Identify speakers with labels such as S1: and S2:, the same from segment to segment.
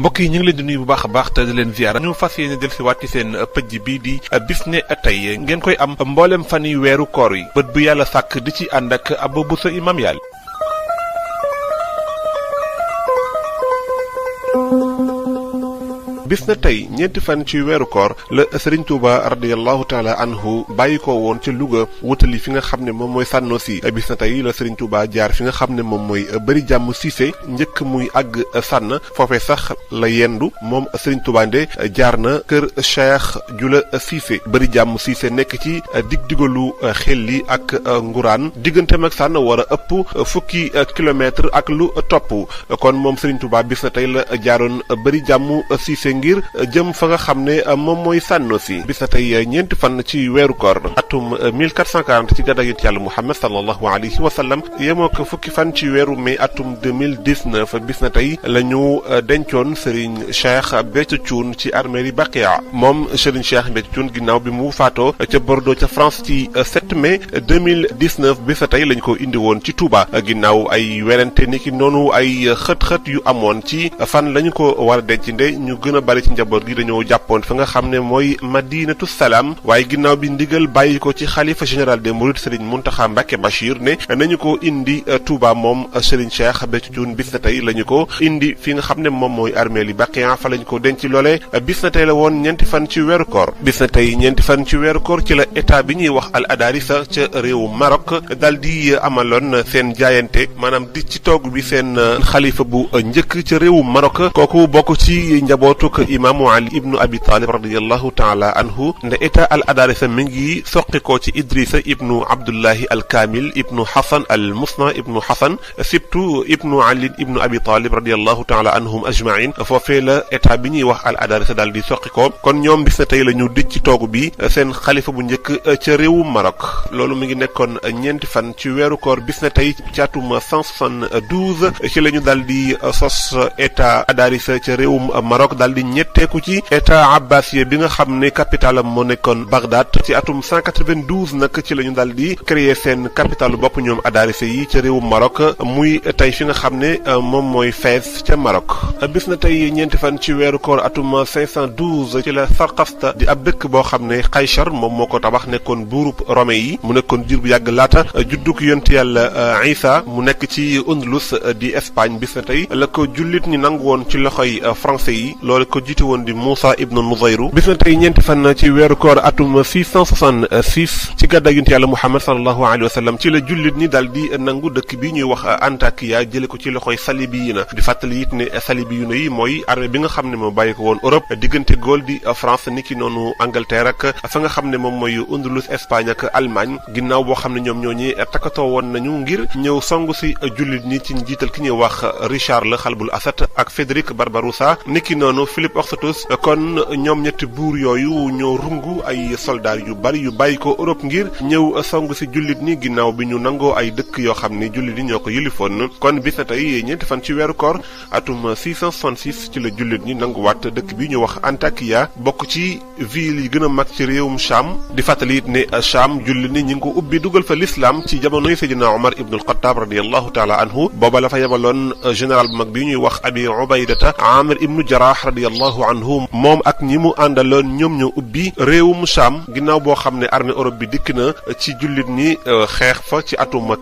S1: mbokk yi ñu ngi leen di nuyu bu baax a baax te di leen ziyaara ñu fas yéene del si waat ci seen pëj bii di bis ne tey ngeen koy am mboolem fan yi weeru koor yi bët bu yàlla sàkk di ci ànd ak Abou Bousso Imam Yàlla. bis na tey ñeenti fan ci weeru koor la Serigne Touba radiyallahu taala anhu bàyyi ko woon ca Louga wutali fi nga xam ne moom mooy Sànnosi. bis na tey la Serigne Touba jaar fi nga xam ne moom mooy Bëri Jàmm Cissé njëkk muy àgg Sànn foofee sax la yendu moom Serigne Touba nde jaar na kër Cheikh Jula Cissé. Bëri Jàmm Cissé nekk ci digdigalu Xelli ak Nguraan digganteem ak Sànn war a ëpp fukki kilomètre ak lu topp kon moom Serigne Touba bis na tey la jaaroon Bëri Jàmm Cissé ngir jëm fa nga xam ne moom mooy Sànnosi. bis na tey ñeenti fan ci weeru koor atum 1440 ci gàddaay yonent Yàlla Muhammad sallallahu alayhi wa sallam yemoo ko fukki fan ci weeru mai atum 2019 bis na tey la ñu dencoon Serigne Cheikh Béthio Thioune ci arméeri Baqiya. moom Serigne Cheikh Béthio Thioune ginnaaw bi mu faatoo ca Bordeaux ca France ci 7 mai 2019 bis na tey lañ ko indi woon ci Touba ginnaaw ay werante niki noonu ay xët-xët yu amoon ci fan lañu ko war a denc nde ñu gën a bari ci njaboot gi dañoo jàppoon fa nga xam ne mooy Madinatu Salaam waaye ginnaaw bi ndigal bàyyi ko ci xalifa général des Mourides Serigne Mountakha Mbacké Bachir ne nañu ko indi Touba moom Serigne Cheikh Béthio Thioune bis na tey lañu ko indi fi nga xam ne moom mooy arméeli Baqiya fa lañu ko denc loole bis na tey la woon ñeenti fan ci weeru koor. bis na tey ñeenti fan ci weeru koor ci la état bi ñuy wax al adarisa ca réewu Maroc dal di amaloon seen jaayante maanaam di ci toog bi seen xalifa bu njëkk ca réewu Maroc kooku bokk ci njabootuk imaamu Ali ibnu Abi Talib radiyallahu taala anhu nde état al adarisa mi ngi soqikoo ci Idrissa ibnu Abdullahi al Kamil ibnu Hasan al Musna ibnu Hasan sibtu ibnu Ali ibnu Abi Talib radiyallahu taala anhum ajmain foofee la état bi ñuy wax al adarisa daal di soqikoo kon ñoom bis na tey la ñu dij ci toogu bi seen xalifa bu njëkk ca réewu Maroc loolu mi ngi nekkoon ñeenti fan ci weeru koor bis na tey ci atum 172 ci la ñu daal di sos état adarisa ca réewum Maroc daal di ñetteeku ci état abbasiye bi nga xam ne capitalam moo nekkoon Bagdad ci atum 192 nag ci la ñu daal di créer seen capitalu bopp ñoom adarise yi ca réewum Maroc muy tey fi nga xam ne moom mooy Fès ca Maroc. bis na tey ñeenti fan ci weeru koor atum 512 ci la Sarqasta di ab dëkk boo xam ne Xaychar moom moo ko tabax nekkoon buurub Rome yi mu nekkoon diir bu yàgg laata judduk yonent yàlla Isa mu nekk ci Andalus di Espagne bis na tey la ko jullit ñi nangu woon ci loxoy français yi loolu ko jiite woon di Moussa ibnu Nuzayru bis na tey ñeenti fan ci weeru koor atum 666 ci gàddaay yonent yàlla Muhammad sallallahu alayhi wa sallam ci la jullit ñi daal di nangu dëkk bi ñuy wax Antakiya jële ko ci loxoy salibiyina di fàttali it ne salibiyina yi mooy armée bi nga xam ne moo bàyyi ko woon Europe diggante Gaule di France niki noonu Angleterre ak fa nga xam ne moom mooy Andalus Espagne ak Allemagne ginnaaw boo xam ne ñoom ñooñi takkatoo woon nañu ngir ñëw songu si jullit ñi ci njiital ki ñuy wax Richard le Xalbul Asad ak Frédéric Barbarossa niki noonu Philippe Hortensius kon ñoom ñetti buur yooyu ñoo rungu ay soldats yu bari yu bàyyi ko Europe ngir ñëw song si jullit ñi ginnaaw bi ñu nangoo ay dëkk yoo xam ne jullit ñi ñoo ko yilifoon kon bis na tey ñeenti fan ci weeru koor atum 666 ci la jullit ñi nanguwaat dëkk bi ñu wax Antakiya bokk ci ville yi gën a mag ci réewum Cham di fàttali it ne Cham jullit ñi ngi ko ubbi dugal fa l'islam ci jamonoy Seydina Omar ibn al-Khattab radiyallahu taala anhu booba la fa yebaloon général bu mag bi ñuy wax Abi Ubaydata Amir ibnu Jarrah radiyallahu anhu moom ak ñi mu àndaloon ñoom ñoo ubbi réewum Cham ginnaaw boo xam ne armée Europe bi dikk na ci jullit ñi xeex fa ci atum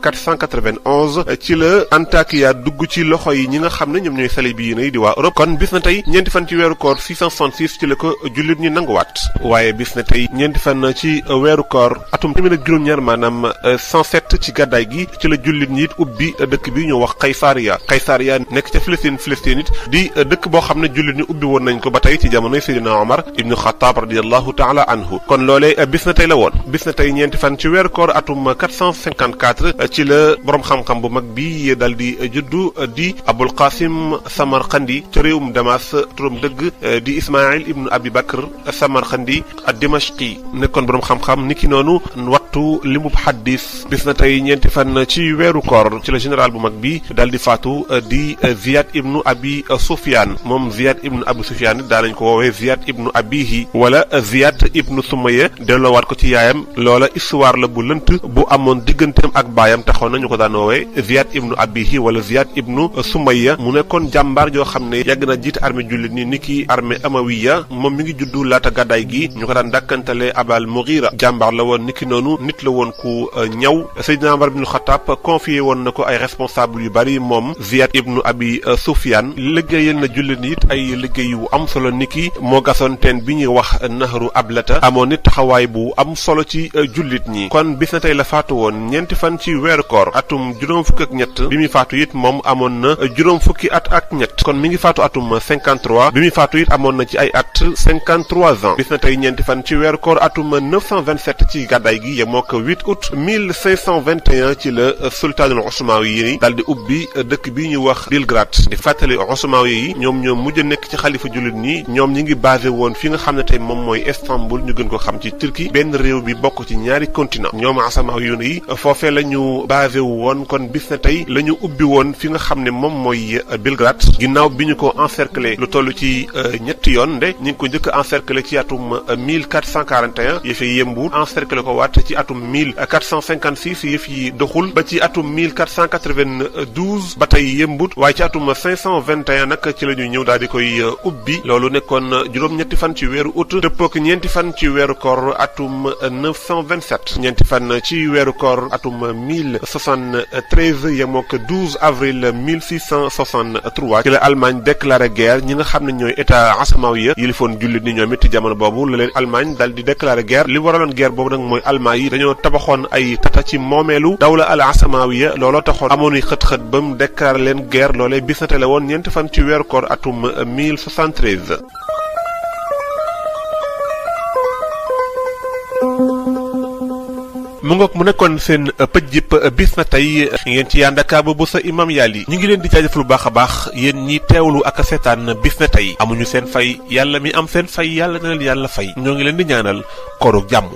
S1: 491 ci la Antakiya dugg ci loxo yi ñi nga xam ne ñoom ñooy salibiyina yi di waa Europe kon bis na tey ñeenti fan ci weeru koor 666 ci la ko jullit ñi nanguwaat waaye bis na tey ñeenti fan ci weeru koor atum tamit ak juróom-ñaar maanaam 107 ci gàddaay gi ci la jullit ñi it ubbi dëkk bi ñu wax Qaysariya nekk ca Palestine it di dëkk boo xam ne jullit ñi ubbi woon nañ ko ba tey ci jamonoy Seydina Omar ibnu Xattaab radiyallahu taala anhu kon loolee bis na tey la woon bis na tey ñeenti fan ci weeru koor atum 454 ci la borom xam-xam bu mag bi dal di juddu di Abul Qasim Samarqandi ca réewum Damas turam dëgg di Ismaïl ibnu Abi Bakr Samarqandi ad-Dimashqi nekkoon borom xam-xam niki noonu wattu limub xaddis. bis na tey ñeenti fan ci weeru koor ci la général bu mag bi daal di faatu di Ziyad ibnu Abi Sufyan. moom Ziyad ibnu Abi Sufyan daa nañ ko woowee Ziyad ibnu Abihi wala Ziyad ibnu Sumayya delloowaat ko ci yaayam loola histoire la bu lënt bu amoon digganteem ak baayam taxoon nañu ko daan woowee Ziyad ibnu Abihi wala Ziyad ibnu Sumayya. mu nekkoon jàmbaar joo xam ne yàgg na jiite armée jullit ni niki armée amawiya. moom mi ngi juddu laata gàddaay gi ñu ko daan dàkkantale Abal Mughira. jàmbaar la woon niki noonu nit la woon ku ñaw. Seydina Umar ibnu Xattaab confié woon na ko ay responsable yu bari moom Ziyad ibnu Abi Sufyan. liggéeyal na jullit ni it ay liggéey yu am solo niki moo gasoon teen bi ñuy wax Nahru Ablata amoon nit taxawaay bu am solo ci jullit ñi. kon bis na tey la faatu woon ñeenti fan ci weeru koor atum juróom fukk ak ñett bi muy faatu it moom amoon na juróom fukki at ak ñett kon mi ngi faatu atum 53 bi muy faatu it amoon na ci ay at 53 ans. bis na tey ñeenti fan ci weeru koor atum 927 ci gàddaay gi yemoo ko 8 août 1521 ci la sultaanul Osmawi yi daal di ubbi dëkk bi ñu wax Belgrade. di fàttali Osmawi yi ñoom ñoo mujj nekk ci xalifa jullit ñi ñoom ñi ngi basé woon fi nga xam ne tey moom mooy Istanbul ñu gën ko xam ci Turquie benn réew bi bokk ci ñaari continent ñoom Osmawi yi foofee la ñu basé woon kon bis na tey la ñu ubbi woon fi nga xam ne moom mooy Belgrade ginnaaw bi ñu ko encerclé lu toll ci ñetti yoon nde ñu ngi ko njëkk encerclé ci atum 1441 yëf yi yëmbu encerclé ko waat ci atum 1456 yëf yi doxul ba ci atum 1492 ba tey yëmbut waaye ci atum 521 nag ci la ñu ñëw daal di koy ubbi loolu nekkoon juróom-ñetti fan ci weeru août dëppook ñeenti fan ci weeru koor atum 927 ñeenti fan ci weeru koor atum 1073 yemook 12 avril 1663 ci la Allemagne déclaré guerre ñi nga xam ne ñooy état asamawiya yilifoon jullit ni ñoom it jamono boobu la leen Allemagne dal di déclaré guerre li waraloon guerre boobu nag mooy Allemagne yi dañoo tabaxoon ay tata ci moomeelu dawla al asamawiya looloo taxoon amoon i xët-xët ba mu déclaré leen guerre loolee bis na tey la woon ñeenti fan ci weeru koor atum 1073. mu ngoog mu nekkoon seen pëj jip bis na tey ngeen ci yàndakaaba bu sa imam Yali ñu ngi leen di jaajëfal bu baax a baax yéen ñi teewlu ak seetaan bis na tey amuñu seen fay yàlla mi am seen fay yàlla na leen yàlla fay ñoo ngi leen di ñaanal kooru jàmm.